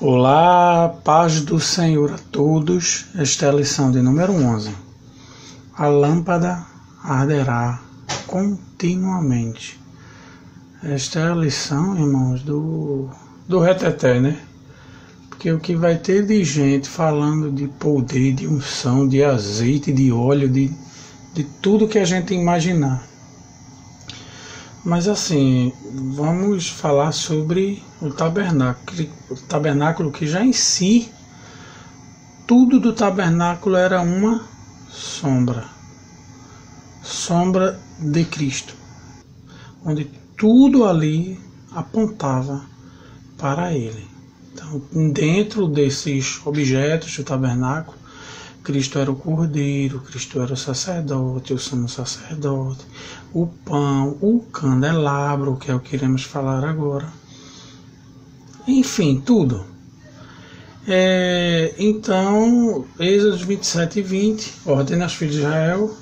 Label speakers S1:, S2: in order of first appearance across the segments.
S1: Olá, paz do Senhor a todos. Esta é a lição de número 11. A lâmpada arderá continuamente. Esta é a lição, irmãos, do reteté, né? Porque o que vai ter de gente falando de poder, de unção, de azeite, de óleo, de tudo que a gente imaginar. Mas assim, vamos falar sobre o tabernáculo que já em si, tudo do tabernáculo era uma sombra de Cristo, onde tudo ali apontava para Ele. Então, dentro desses objetos do tabernáculo, Cristo era o cordeiro, Cristo era o sacerdote, o sumo sacerdote, o pão, o candelabro, que é o que iremos falar agora. Enfim, tudo. Então, Êxodo 27 e 20, ordena aos filhos de Israel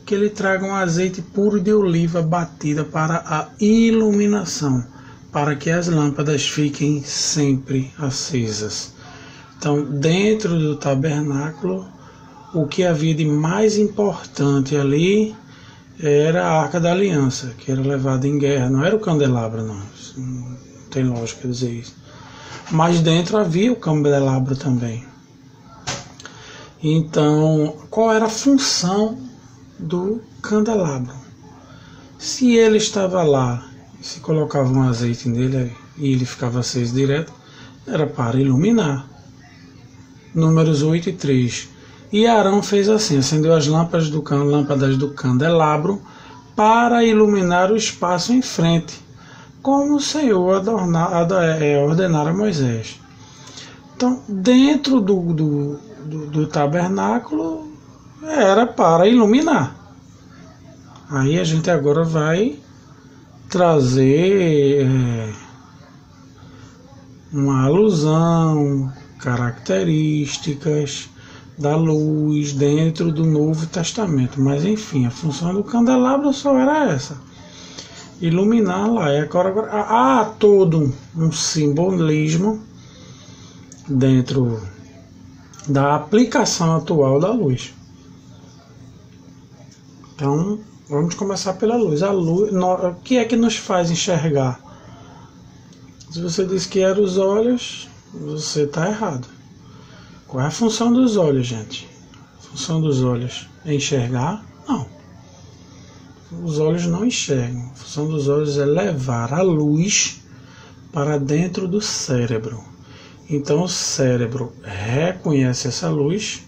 S1: que lhe tragam azeite puro de oliva batida para a iluminação, para que as lâmpadas fiquem sempre acesas. Então, dentro do tabernáculo, o que havia de mais importante ali era a Arca da Aliança, que era levada em guerra. Não era o candelabro, não tem lógica dizer isso. Mas dentro havia o candelabro também. Então, qual era a função do candelabro? Se ele estava lá, se colocava um azeite nele e ele ficava aceso direto, era para iluminar. Números 8 e 3. E Arão fez assim, acendeu as lâmpadas do candelabro para iluminar o espaço em frente, como o Senhor ordenara a Moisés. Então, dentro do tabernáculo, era para iluminar. Aí a gente agora vai trazer uma alusão, características da luz dentro do Novo Testamento. Mas enfim, a função do candelabro só era essa: iluminar lá. Há todo um simbolismo dentro da aplicação atual da luz. Então, vamos começar pela luz. A luz, o que é que nos faz enxergar? Se você diz que era os olhos, você está errado. Qual é a função dos olhos, gente? A função dos olhos é enxergar? Não. Os olhos não enxergam. A função dos olhos é levar a luz para dentro do cérebro. Então o cérebro reconhece essa luz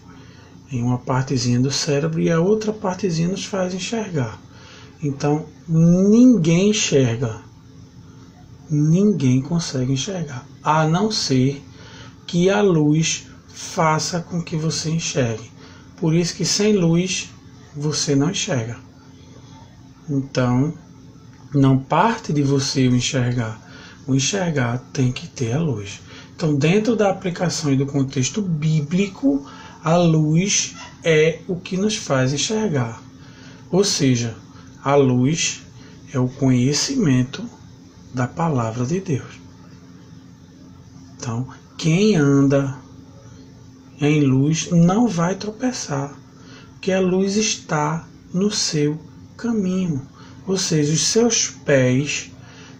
S1: em uma partezinha do cérebro e a outra partezinha nos faz enxergar. Então ninguém enxerga. Ninguém consegue enxergar, a não ser que a luz faça com que você enxergue. Por isso que sem luz você não enxerga. Então, não parte de você o enxergar. O enxergar tem que ter a luz. Então, dentro da aplicação e do contexto bíblico, a luz é o que nos faz enxergar. Ou seja, a luz é o conhecimento da palavra de Deus. Então, quem anda em luz não vai tropeçar, porque a luz está no seu caminho, ou seja, os seus pés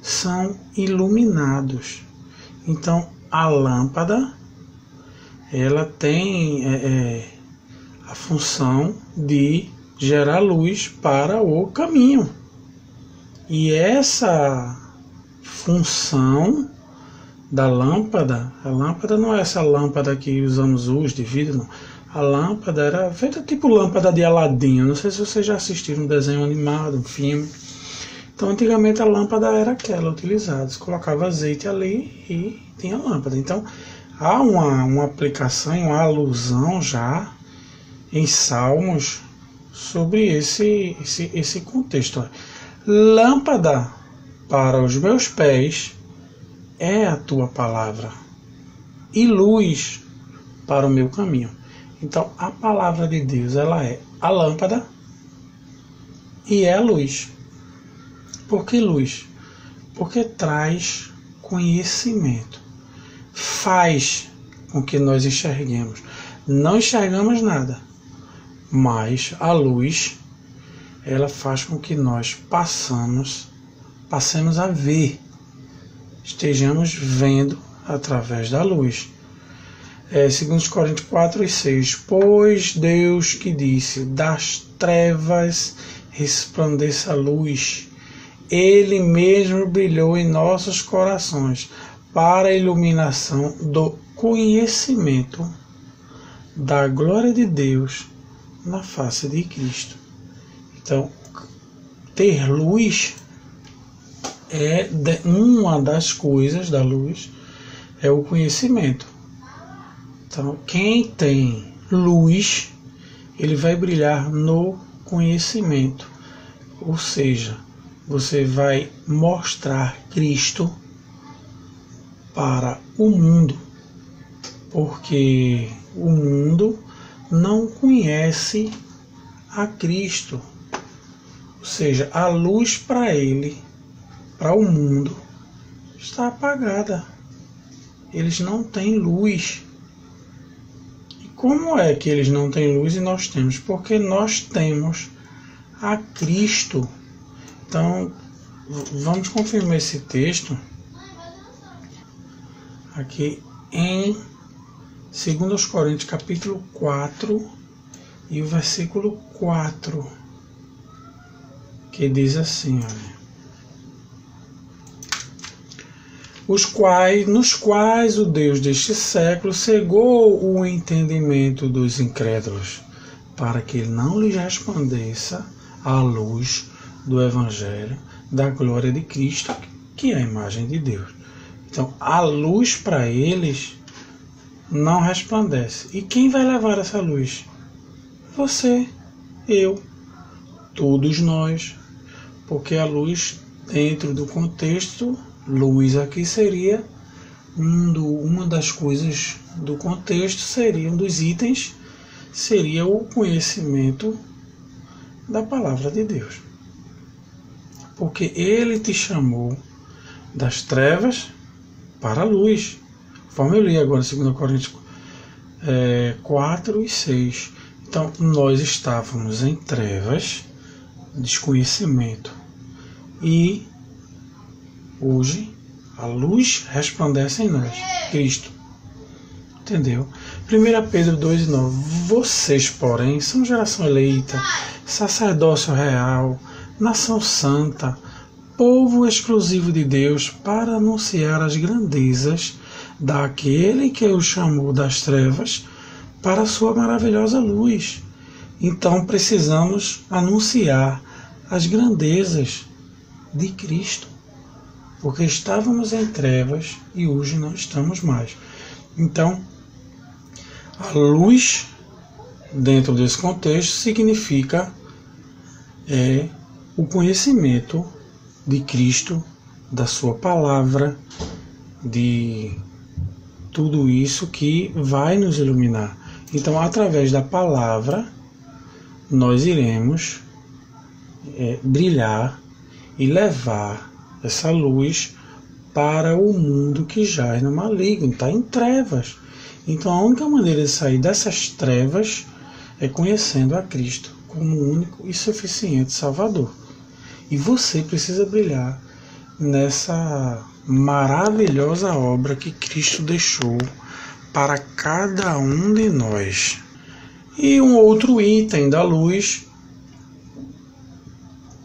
S1: são iluminados. Então, a lâmpada, ela tem a função de gerar luz para o caminho. E essa função da lâmpada, a lâmpada não é essa lâmpada que usamos hoje de vidro, não. A lâmpada era feita tipo lâmpada de Aladim. Não sei se vocês já assistiram um desenho animado, um filme. Então, antigamente a lâmpada era aquela utilizada. Você colocava azeite ali e tinha lâmpada. Então, há uma aplicação, uma alusão já em Salmos sobre esse contexto. Lâmpada para os meus pés é a tua palavra e luz para o meu caminho. Então, a palavra de Deus, ela é a lâmpada e é a luz. Por que luz? Porque traz conhecimento. faz com que nós enxerguemos. Não enxergamos nada, mas a luz, ela faz com que nós passemos a ver, estejamos vendo através da luz. 2 Coríntios 4:6, pois Deus que disse, das trevas resplandeça a luz, Ele mesmo brilhou em nossos corações para a iluminação do conhecimento da glória de Deus na face de Cristo. Então, ter luz uma das coisas da luz é o conhecimento. Então, quem tem luz, ele vai brilhar no conhecimento. Ou seja, você vai mostrar Cristo para o mundo, porque o mundo não conhece a Cristo. Ou seja, a luz para ele, para o mundo, está apagada. Eles não têm luz. E como é que eles não têm luz e nós temos? Porque nós temos a Cristo. Então, vamos confirmar esse texto aqui em 2 Coríntios capítulo 4 e o versículo 4, que diz assim, olha, nos quais o Deus deste século cegou o entendimento dos incrédulos, para que ele não lhes resplandeça a luz do Evangelho da glória de Cristo, que é a imagem de Deus. Então, a luz para eles não resplandece. E quem vai levar essa luz? Você, eu, todos nós. Porque a luz, dentro do contexto, luz aqui seria uma das coisas do contexto, seria um dos itens, seria o conhecimento da palavra de Deus. Porque ele te chamou das trevas para a luz. Conforme eu li agora 2 Coríntios 4:6. Então, nós estávamos em trevas, desconhecimento. E hoje a luz resplandece em nós, Cristo. Entendeu? 1 Pedro 2:9. Vocês, porém, são geração eleita, sacerdócio real, nação santa, povo exclusivo de Deus, para anunciar as grandezas daquele que o chamou das trevas para a sua maravilhosa luz. Então precisamos anunciar as grandezas de Cristo, porque estávamos em trevas e hoje não estamos mais. Então, a luz, dentro desse contexto, significa o conhecimento de Cristo, da sua palavra, de tudo isso que vai nos iluminar. Então, através da palavra, nós iremos brilhar e levar essa luz para o mundo que jaz no maligno, está em trevas. Então, a única maneira de sair dessas trevas é conhecendo a Cristo como único e suficiente Salvador. E você precisa brilhar nessa maravilhosa obra que Cristo deixou para cada um de nós. E um outro item da luz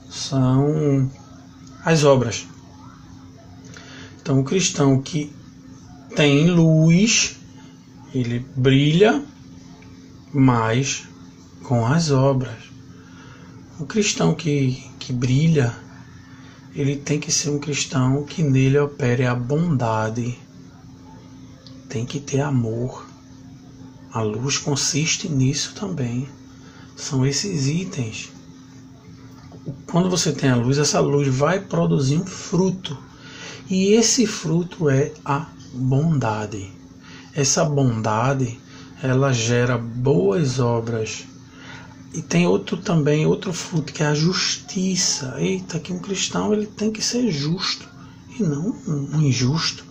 S1: são as obras. Então, o cristão que tem luz, ele brilha mais com as obras. O cristão que brilha, ele tem que ser um cristão que nele opere a bondade, tem que ter amor. A luz consiste nisso também. São esses itens. Quando você tem a luz, essa luz vai produzir um fruto. E esse fruto é a bondade. Essa bondade, ela gera boas obras. E tem outro fruto, que é a justiça. Eita, que um cristão ele tem que ser justo e não um injusto.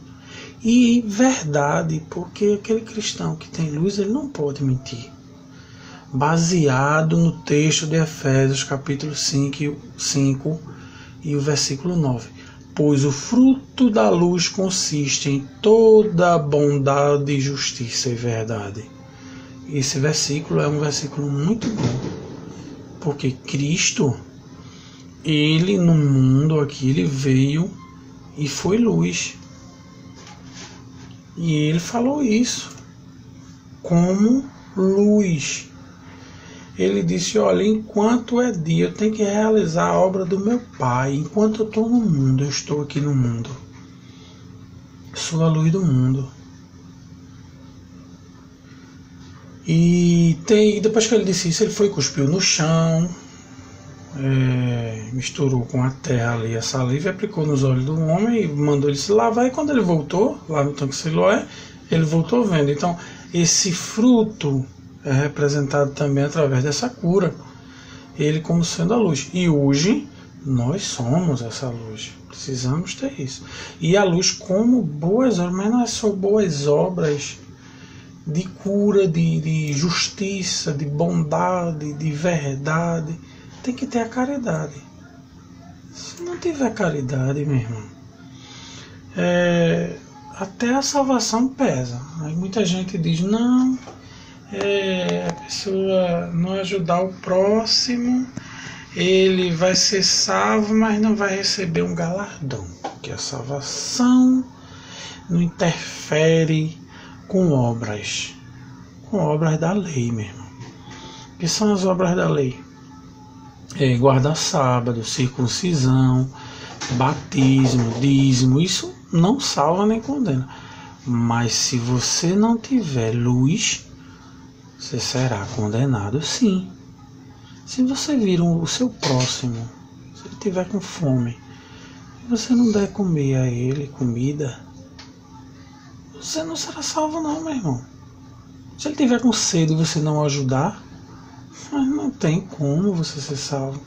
S1: E verdade, porque aquele cristão que tem luz, ele não pode mentir. Baseado no texto de Efésios, capítulo 5 e o versículo 9. Pois o fruto da luz consiste em toda bondade, justiça e verdade. Esse versículo é um versículo muito bom, porque Cristo, ele no mundo aqui, ele veio e foi luz. E ele falou isso como luz. Ele disse, olha, enquanto é dia, eu tenho que realizar a obra do meu Pai. Enquanto eu estou no mundo, eu estou aqui no mundo. Sou a luz do mundo. E depois que ele disse isso, ele foi e cuspiu no chão, misturou com a terra ali a saliva, aplicou nos olhos do homem e mandou ele se lavar. E quando ele voltou, lá no tanque Siloé, ele voltou vendo. Então, esse fruto é representado também através dessa cura, ele como sendo a luz. E hoje nós somos essa luz, precisamos ter isso. E a luz como boas obras, mas não é só boas obras de cura, de justiça, de bondade, de verdade. Tem que ter a caridade. Se não tiver caridade, meu irmão, até a salvação pesa. Aí muita gente diz, não, a pessoa não ajudar o próximo, ele vai ser salvo, mas não vai receber um galardão, porque a salvação não interfere com obras da lei mesmo. O que são as obras da lei? Guardar sábado, circuncisão, batismo, dízimo, isso não salva nem condena. Mas se você não tiver luz, você será condenado, sim. Se você vir o seu próximo, se ele tiver com fome, e você não der comer a ele comida, você não será salvo não, meu irmão. Se ele tiver com sede e você não ajudar, mas não tem como você ser salvo,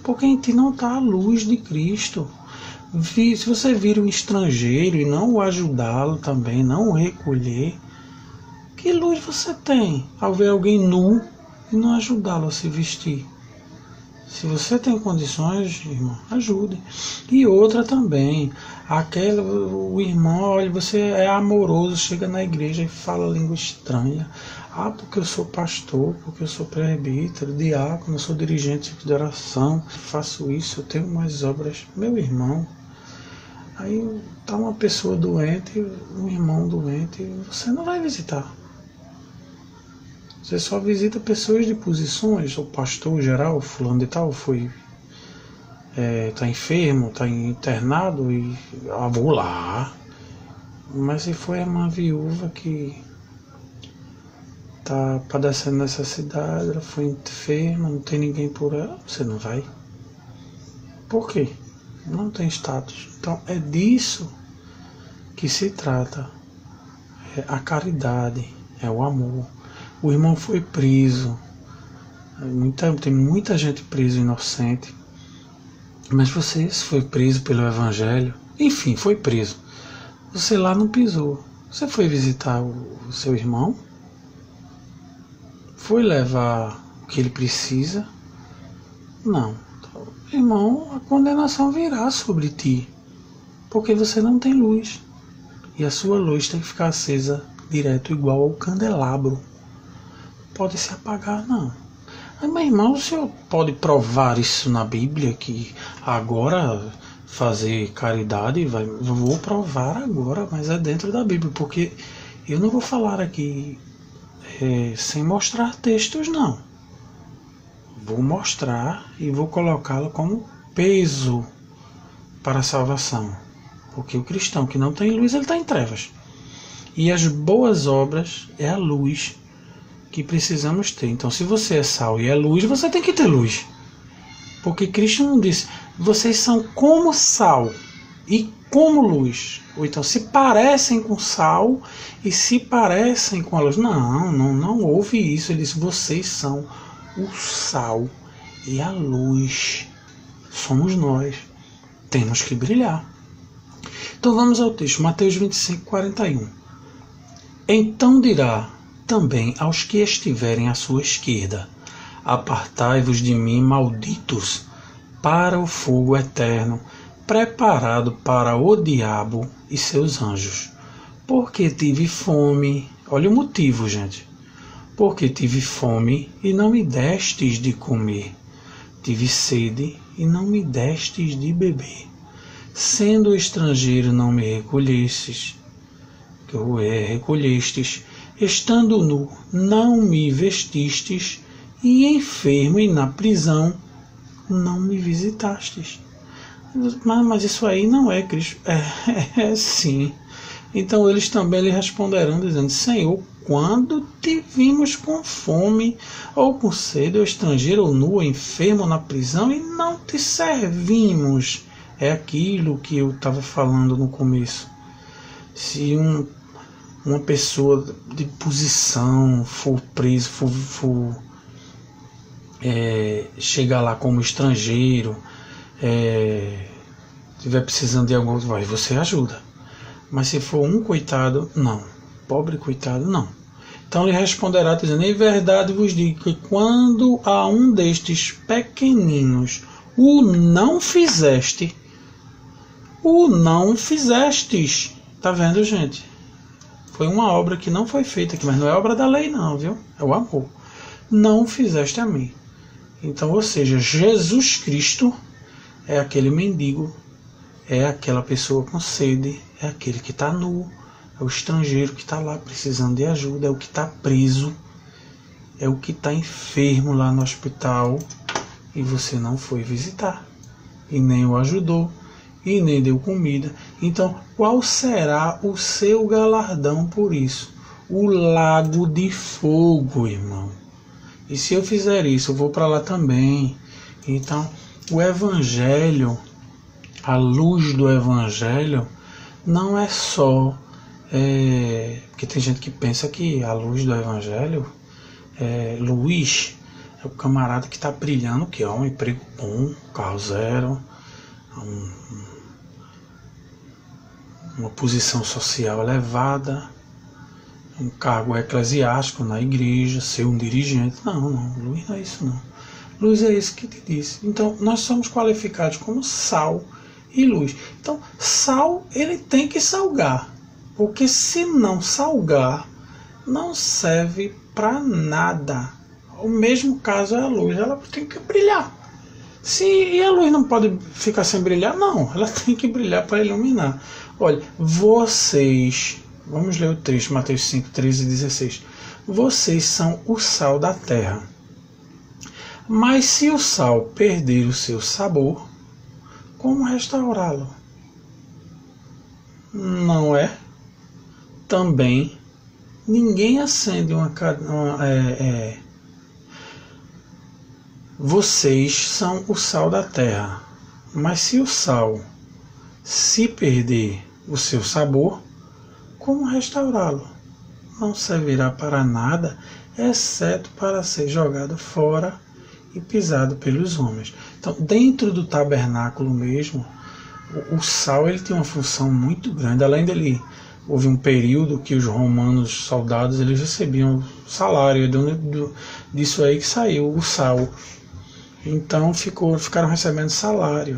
S1: porque em ti não está a luz de Cristo. Se você vir um estrangeiro e não o ajudá-lo também, não o recolher, que luz você tem ao ver alguém nu e não ajudá-lo a se vestir? Se você tem condições, irmão, ajude. E outra também, o irmão, olha, você é amoroso, chega na igreja e fala língua estranha. Porque eu sou pastor, porque eu sou presbítero, diácono, eu sou dirigente de oração, faço isso, eu tenho mais obras. Meu irmão, aí está uma pessoa doente, um irmão doente, você não vai visitar. Você só visita pessoas de posições, o pastor geral, fulano de tal, está enfermo, está internado e vou lá. Mas se foi uma viúva que está padecendo necessidade, ela foi enferma, não tem ninguém por ela, você não vai. Por quê? Não tem status. Então é disso que se trata. É a caridade, é o amor. O irmão foi preso. Tem muita gente presa inocente. Mas você foi preso pelo Evangelho. Enfim, foi preso. Você lá não pisou. Você foi visitar o seu irmão? Foi levar o que ele precisa? Não. Então, irmão, a condenação virá sobre ti. Porque você não tem luz. E a sua luz tem que ficar acesa direto, igual ao candelabro. Pode se apagar, não. Mas, meu irmão, o senhor pode provar isso na Bíblia, que agora fazer caridade, vou provar agora, mas é dentro da Bíblia, porque eu não vou falar aqui sem mostrar textos, não. Vou mostrar e vou colocá-lo como peso para a salvação, porque o cristão que não tem luz, ele está em trevas. E as boas obras é a luz que precisamos ter. Então, se você é sal e é luz, você tem que ter luz. Porque Cristo não disse, vocês são como sal e como luz. Ou então, se parecem com sal e se parecem com a luz. Não houve isso. Ele disse, vocês são o sal e a luz. Somos nós. Temos que brilhar. Então vamos ao texto, Mateus 25, 41. Então dirá também aos que estiverem à sua esquerda: apartai-vos de mim, malditos, para o fogo eterno, preparado para o diabo e seus anjos. Porque tive fome. Olha o motivo, gente. Porque tive fome e não me destes de comer. Tive sede e não me destes de beber. Sendo estrangeiro não me recolhestes. Estando nu não me vestistes. E enfermo e na prisão não me visitastes. Mas isso aí não é Cristo. É sim. Então eles também lhe responderão, dizendo: Senhor, quando te vimos com fome, ou com sede, ou estrangeiro, ou nu, ou enfermo, na prisão, e não te servimos? É aquilo que eu estava falando no começo. Se uma pessoa de posição for preso, chegar lá como estrangeiro, estiver precisando de alguma coisa, você ajuda. Mas se for um coitado, não. Pobre coitado, não. Então ele responderá dizendo: em verdade vos digo que quando a um destes pequeninos o não fizestes. Tá vendo, gente? Foi uma obra que não foi feita aqui, mas não é obra da lei não, viu? É o amor. Não fizeste a mim. Então, ou seja, Jesus Cristo é aquele mendigo, é aquela pessoa com sede, é aquele que está nu, é o estrangeiro que está lá precisando de ajuda, é o que está preso, é o que está enfermo lá no hospital e você não foi visitar, e nem o ajudou, e nem deu comida. Então, qual será o seu galardão por isso? O lago de fogo, irmão. E se eu fizer isso, eu vou para lá também. Então, o Evangelho, a luz do Evangelho, não é só... porque tem gente que pensa que a luz do Evangelho luz é o camarada que está brilhando, que é um emprego bom, carro zero, uma posição social elevada, um cargo eclesiástico na igreja, ser um dirigente. Não, luz não é isso não. Luz é isso que te disse. Então, nós somos qualificados como sal e luz. Então, sal, ele tem que salgar. Porque se não salgar, não serve para nada. O mesmo caso é a luz, ela tem que brilhar. E a luz não pode ficar sem brilhar? Não, ela tem que brilhar para iluminar. Olha, vocês, vamos ler o texto, Mateus 5, 13 e 16. Vocês são o sal da terra. Mas se o sal perder o seu sabor, como restaurá-lo? Não é? Também ninguém acende vocês são o sal da terra, mas se o sal se perder o seu sabor, como restaurá-lo? Não servirá para nada, exceto para ser jogado fora e pisado pelos homens. Então, dentro do tabernáculo mesmo, o sal ele tem uma função muito grande. Além dele, houve um período que os romanos, soldados, eles recebiam salário, disso aí que saiu o sal. Então ficaram recebendo salário.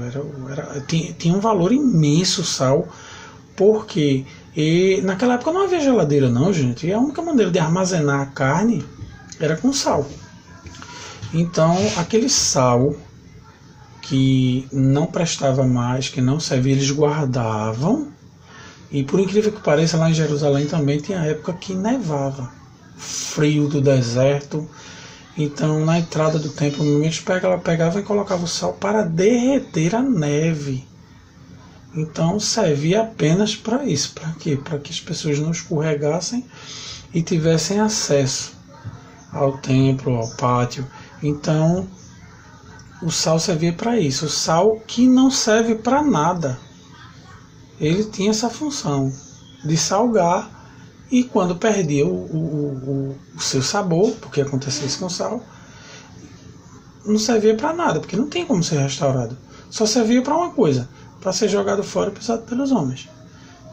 S1: Tinha um valor imenso o sal, porque naquela época não havia geladeira não, gente. E a única maneira de armazenar a carne era com sal. Então aquele sal que não prestava mais, que não servia, eles guardavam. E por incrível que pareça, lá em Jerusalém também tinha época que nevava, frio do deserto. Então, na entrada do templo, ela pegava e colocava o sal para derreter a neve. Então, servia apenas para isso. Para quê? Para que as pessoas não escorregassem e tivessem acesso ao templo, ao pátio. Então, o sal servia para isso. O sal que não serve para nada. Ele tinha essa função de salgar. E quando perdia o seu sabor, porque acontecia isso com o sal, não servia para nada, porque não tem como ser restaurado. Só servia para uma coisa, para ser jogado fora e pisado pelos homens.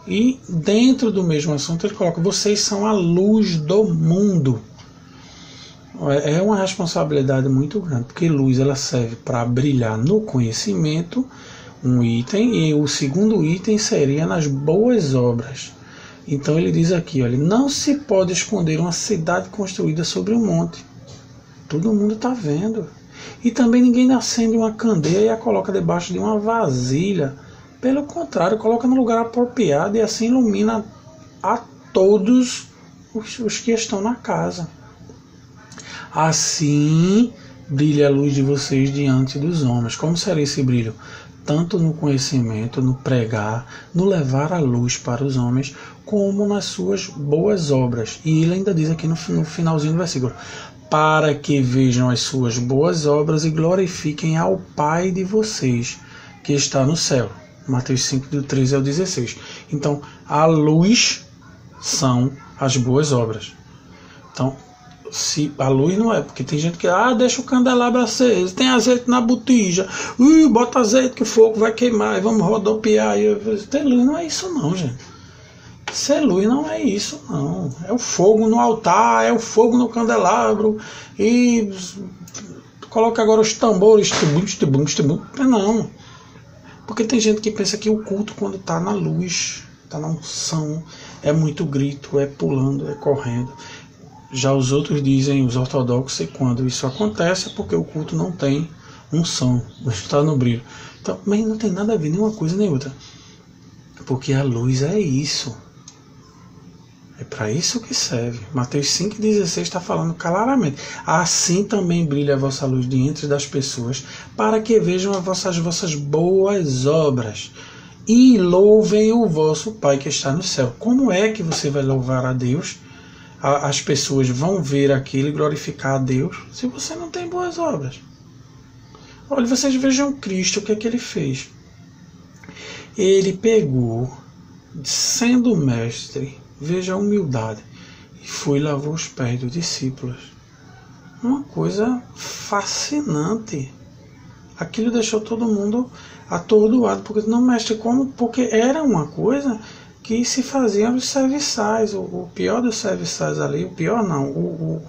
S1: E dentro do mesmo assunto ele coloca: vocês são a luz do mundo. É uma responsabilidade muito grande, porque luz ela serve para brilhar no conhecimento, um item, e o segundo item seria nas boas obras. Então ele diz aqui, olha, não se pode esconder uma cidade construída sobre um monte. Todo mundo está vendo. E também ninguém acende uma candeia e a coloca debaixo de uma vasilha. Pelo contrário, coloca no lugar apropriado e assim ilumina a todos os que estão na casa. Assim brilha a luz de vocês diante dos homens. Como será esse brilho? Tanto no conhecimento, no pregar, no levar a luz para os homens, como nas suas boas obras. E ele ainda diz aqui no finalzinho do versículo: para que vejam as suas boas obras e glorifiquem ao Pai de vocês, que está no céu. Mateus 5, do 13 ao 16. Então, a luz são as boas obras. Então, se a luz não é, porque tem gente que deixa o candelabro aceso, tem azeite na botija, bota azeite que o fogo vai queimar, vamos rodopiar. Ter luz não é isso não, gente. Ser luz não é isso não. É o fogo no altar, é o fogo no candelabro, e coloca agora os tambores, não. Porque tem gente que pensa que o culto, quando está na luz, está na unção, é muito grito, é pulando, é correndo. Já os outros dizem, os ortodoxos, que quando isso acontece é porque o culto não tem unção, não está no brilho. Então, mas não tem nada a ver nem uma coisa nem outra. Porque a luz é isso. É para isso que serve. Mateus 5,16 está falando claramente. Assim também brilha a vossa luz diante das pessoas, para que vejam as vossas boas obras e louvem o vosso Pai que está no céu. Como é que você vai louvar a Deus? As pessoas vão ver aquilo e glorificar a Deus se você não tem boas obras. Olha, vocês vejam Cristo, o que é que ele fez? Ele pegou, sendo mestre, veja a humildade, e foi e lavou os pés dos discípulos. Uma coisa fascinante. Aquilo deixou todo mundo atordoado, porque não, mestre, como? Porque era uma coisa que se faziam os serviçais. O pior dos serviçais ali, o pior não, o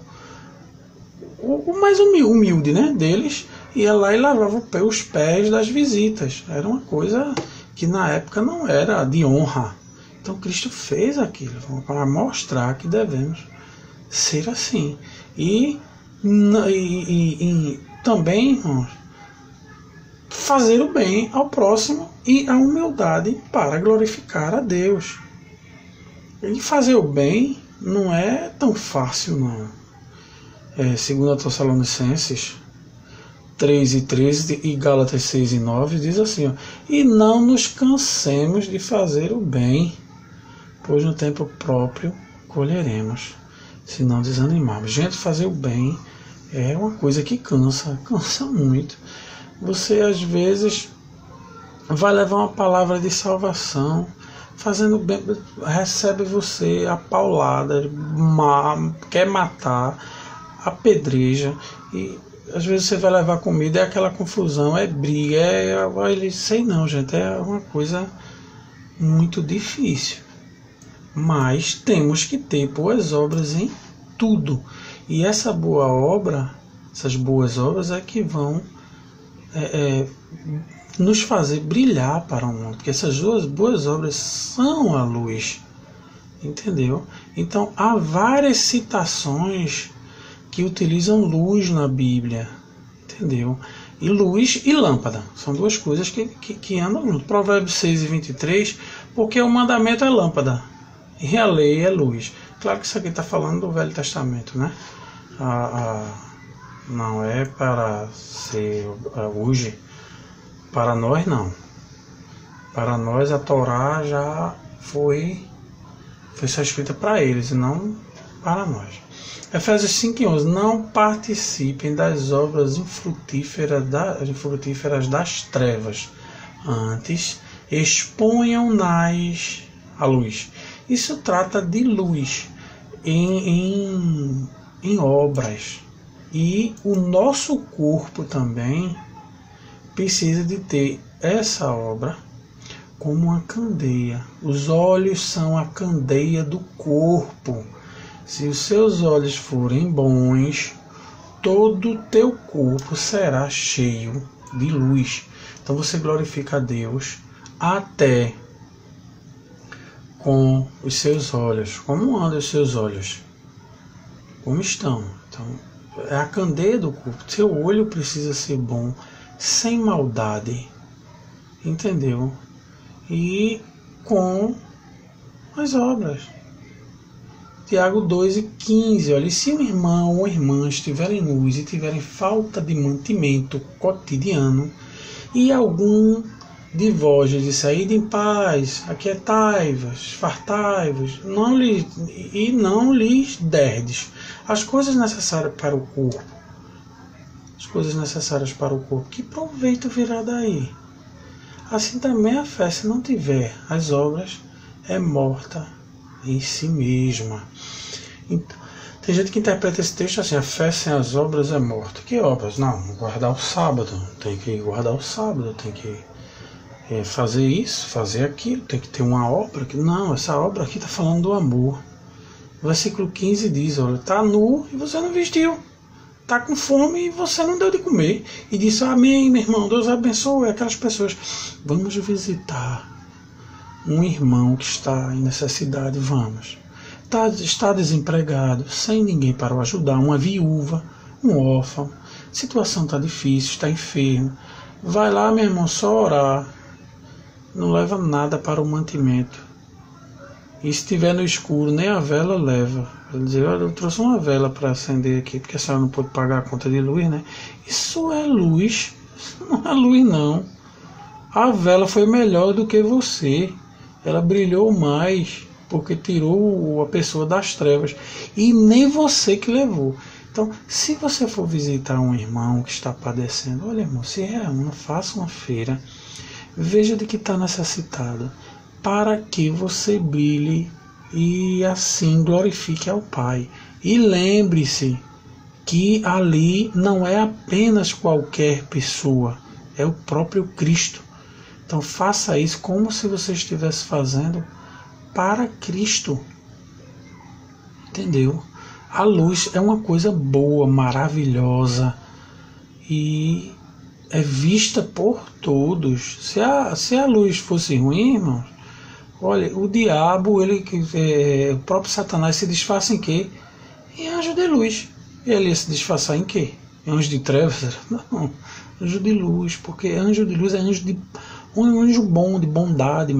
S1: mais humilde, né, deles, ia lá e lavava os pés das visitas. Era uma coisa que na época não era de honra. Então Cristo fez aquilo para mostrar que devemos ser assim. E também, irmãos, fazer o bem ao próximo e a humildade para glorificar a Deus. E fazer o bem não é tão fácil, não. Segundo a Tessalonicenses 3:13 e Gálatas 6:9 diz assim, e não nos cansemos de fazer o bem, pois no tempo próprio colheremos, se não desanimarmos. Gente, fazer o bem é uma coisa que cansa muito. Você às vezes vai levar uma palavra de salvação, fazendo bem, recebe você a paulada, quer matar, apedreja, e às vezes você vai levar comida, é aquela confusão, é briga, sei não, gente, é uma coisa muito difícil. Mas temos que ter boas obras em tudo. E essa boa obra, essas boas obras é que vão nos fazer brilhar para o mundo. Porque essas duas boas obras são a luz. Entendeu? Então há várias citações que utilizam luz na Bíblia. Entendeu? E luz e lâmpada são duas coisas que andam junto. Provérbios 6:23, porque o mandamento é lâmpada e a lei é luz. Claro que isso aqui está falando do Velho Testamento, né? Não é para ser hoje. Para nós, não. Para nós, a Torá já foi só escrita para eles, e não para nós. Efésios 5:11. Não participem das obras infrutíferas das trevas. Antes, exponham-nas à luz. Isso trata de luz em obras. E o nosso corpo também precisa de ter essa obra como uma candeia. Os olhos são a candeia do corpo. Se os seus olhos forem bons, todo o teu corpo será cheio de luz. Então você glorifica a Deus até com os seus olhos. Como andam os seus olhos? Como estão? Então, é a candeia do corpo. Seu olho precisa ser bom, sem maldade. Entendeu? E com as obras. Tiago 2:15. Olha, e se um irmão ou irmã estiverem nus e tiverem falta de mantimento cotidiano, e algum de vós lhes disser: em paz, aquietai-vos, fartai-vos, não lhes derdes as coisas necessárias para o corpo. As coisas necessárias para o corpo. Que proveito virá daí? Assim também a fé, se não tiver as obras, é morta em si mesma. Então, tem gente que interpreta esse texto assim: a fé sem as obras é morta. Que obras? Não, guardar o sábado. Tem que guardar o sábado, tem que fazer isso, fazer aquilo, tem que ter uma obra. Não, essa obra aqui está falando do amor. O versículo 15 diz: olha, está nu e você não vestiu. Está com fome e você não deu de comer. E disse: amém, meu irmão, Deus abençoe aquelas pessoas. Vamos visitar um irmão que está em necessidade, vamos. Está desempregado, sem ninguém para o ajudar, uma viúva, um órfão. A situação está difícil, está enfermo. Vai lá, meu irmão, só orar. Não leva nada para o mantimento. E se estiver no escuro, nem a vela leva. Ele diz: olha, eu trouxe uma vela para acender aqui, porque a senhora não pode pagar a conta de luz, né? Isso é luz. Isso não é luz, não. A vela foi melhor do que você. Ela brilhou mais, porque tirou a pessoa das trevas. E nem você que levou. Então, se você for visitar um irmão que está padecendo, olha, irmão, se reúna, faça uma feira, veja de que está necessitado, para que você brilhe e assim glorifique ao Pai. E lembre-se que ali não é apenas qualquer pessoa, é o próprio Cristo. Então faça isso como se você estivesse fazendo para Cristo. Entendeu? A luz é uma coisa boa, maravilhosa e é vista por todos. Se a luz fosse ruim, irmãos, olha, o diabo, o próprio Satanás se disfarça em quê? Em anjo de luz. Ele ia se disfarçar em quê? Em anjo de trevas? Não, anjo de luz, porque anjo de luz é um anjo bom, de bondade,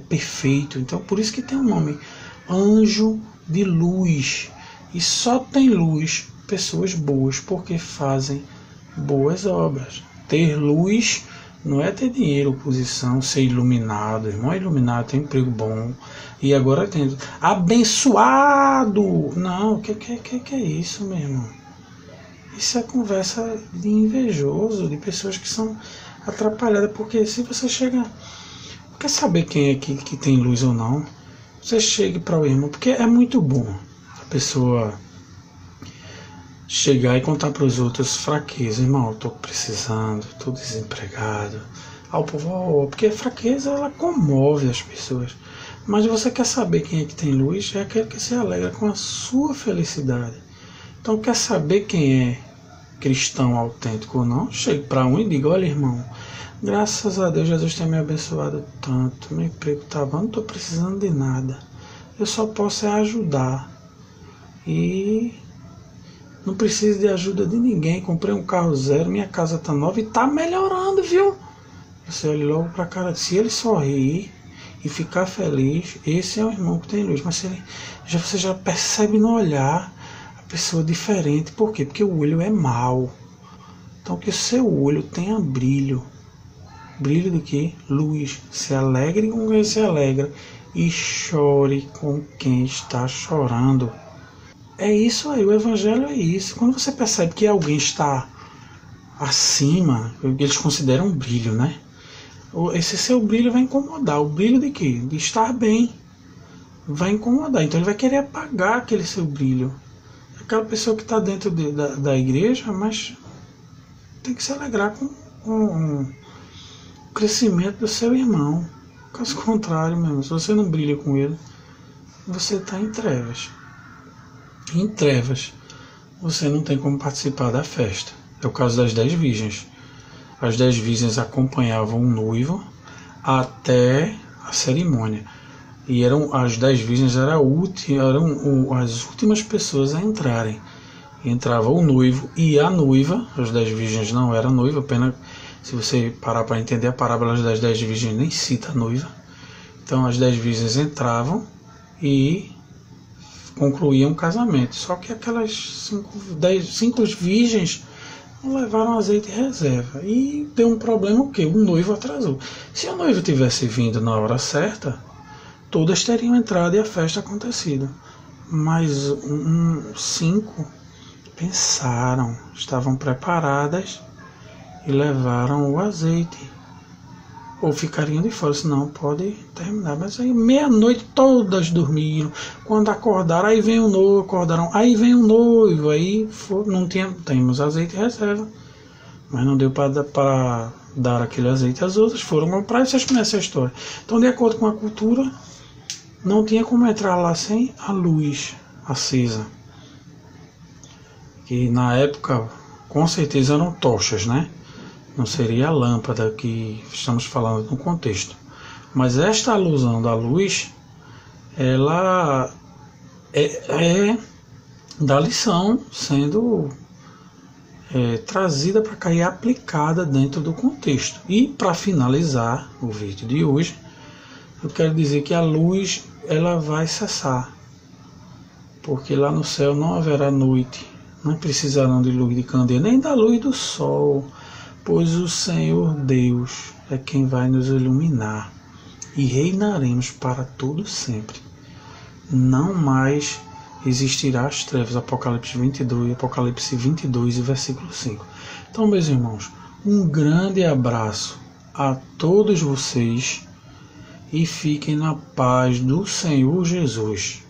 S1: perfeito. Então, por isso que tem o nome anjo de luz. E só tem luz pessoas boas, porque fazem boas obras. Ter luz não é ter dinheiro, posição, ser iluminado. Irmão é iluminado, tem um emprego bom. E agora tem abençoado. Não, o que é isso, meu irmão? Isso é conversa de invejoso, de pessoas que são atrapalhadas. Porque se você chega... Quer saber quem é que tem luz ou não? Você chegue para o irmão, porque é muito bom a pessoa chegar e contar para os outros fraquezas. Irmão, eu estou precisando, estou desempregado. Ao povo, porque a fraqueza, ela comove as pessoas. Mas você quer saber quem é que tem luz? É aquele que se alegra com a sua felicidade. Então, quer saber quem é cristão autêntico ou não? Chegue para um e diga: olha, irmão, graças a Deus, Jesus tem me abençoado tanto. Meu emprego está bom, não estou precisando de nada. Eu só posso ajudar. E não preciso de ajuda de ninguém. Comprei um carro zero, minha casa está nova e está melhorando, viu? Você olha logo para a cara. Se ele sorrir e ficar feliz, esse é o irmão que tem luz. Mas se ele, você já percebe no olhar a pessoa diferente. Por quê? Porque o olho é mau. Então que o seu olho tenha brilho. Brilho do que? Luz. Se alegre com quem se alegra e chore com quem está chorando. É isso aí, o Evangelho é isso. Quando você percebe que alguém está acima, eles consideram um brilho, né? Esse seu brilho vai incomodar. O brilho de quê? De estar bem. Vai incomodar. Então ele vai querer apagar aquele seu brilho. Aquela pessoa que está dentro da igreja, mas tem que se alegrar com o crescimento do seu irmão. Caso contrário, mesmo, se você não brilha com ele, você está em trevas. Em trevas, você não tem como participar da festa. É o caso das 10 virgens. As 10 virgens acompanhavam o noivo até a cerimônia. E as 10 virgens eram as últimas pessoas a entrarem. Entrava o noivo e a noiva. As 10 virgens não eram noiva, apenas se você parar para entender a parábola das 10 virgens, nem cita a noiva. Então as 10 virgens entravam e concluíam o casamento. Só que aquelas 5 virgens não levaram azeite em reserva. E deu um problema o quê? O noivo atrasou. Se o noivo tivesse vindo na hora certa, todas teriam entrado e a festa acontecido. Mas 5 pensaram, estavam preparadas e levaram o azeite. Ou ficariam de fora, senão pode terminar. Mas aí meia-noite todas dormiram. Quando acordaram, aí vem o noivo, acordaram, aí vem o noivo, aí não temos azeite em reserva. Mas não deu para dar aquele azeite às outras, foram comprar e vocês conhecem a história. Então, de acordo com a cultura, não tinha como entrar lá sem a luz acesa. Que na época, com certeza eram tochas, né? Não seria a lâmpada que estamos falando no contexto. Mas esta alusão da luz, ela é da lição sendo trazida para cá e aplicada dentro do contexto. E para finalizar o vídeo de hoje, eu quero dizer que a luz ela vai cessar. Porque lá no céu não haverá noite. Não precisarão de luz de candeia, nem da luz do sol. Pois o Senhor Deus é quem vai nos iluminar e reinaremos para todo sempre. Não mais existirá as trevas. Apocalipse 22 e versículo 5. Então, meus irmãos, um grande abraço a todos vocês e fiquem na paz do Senhor Jesus.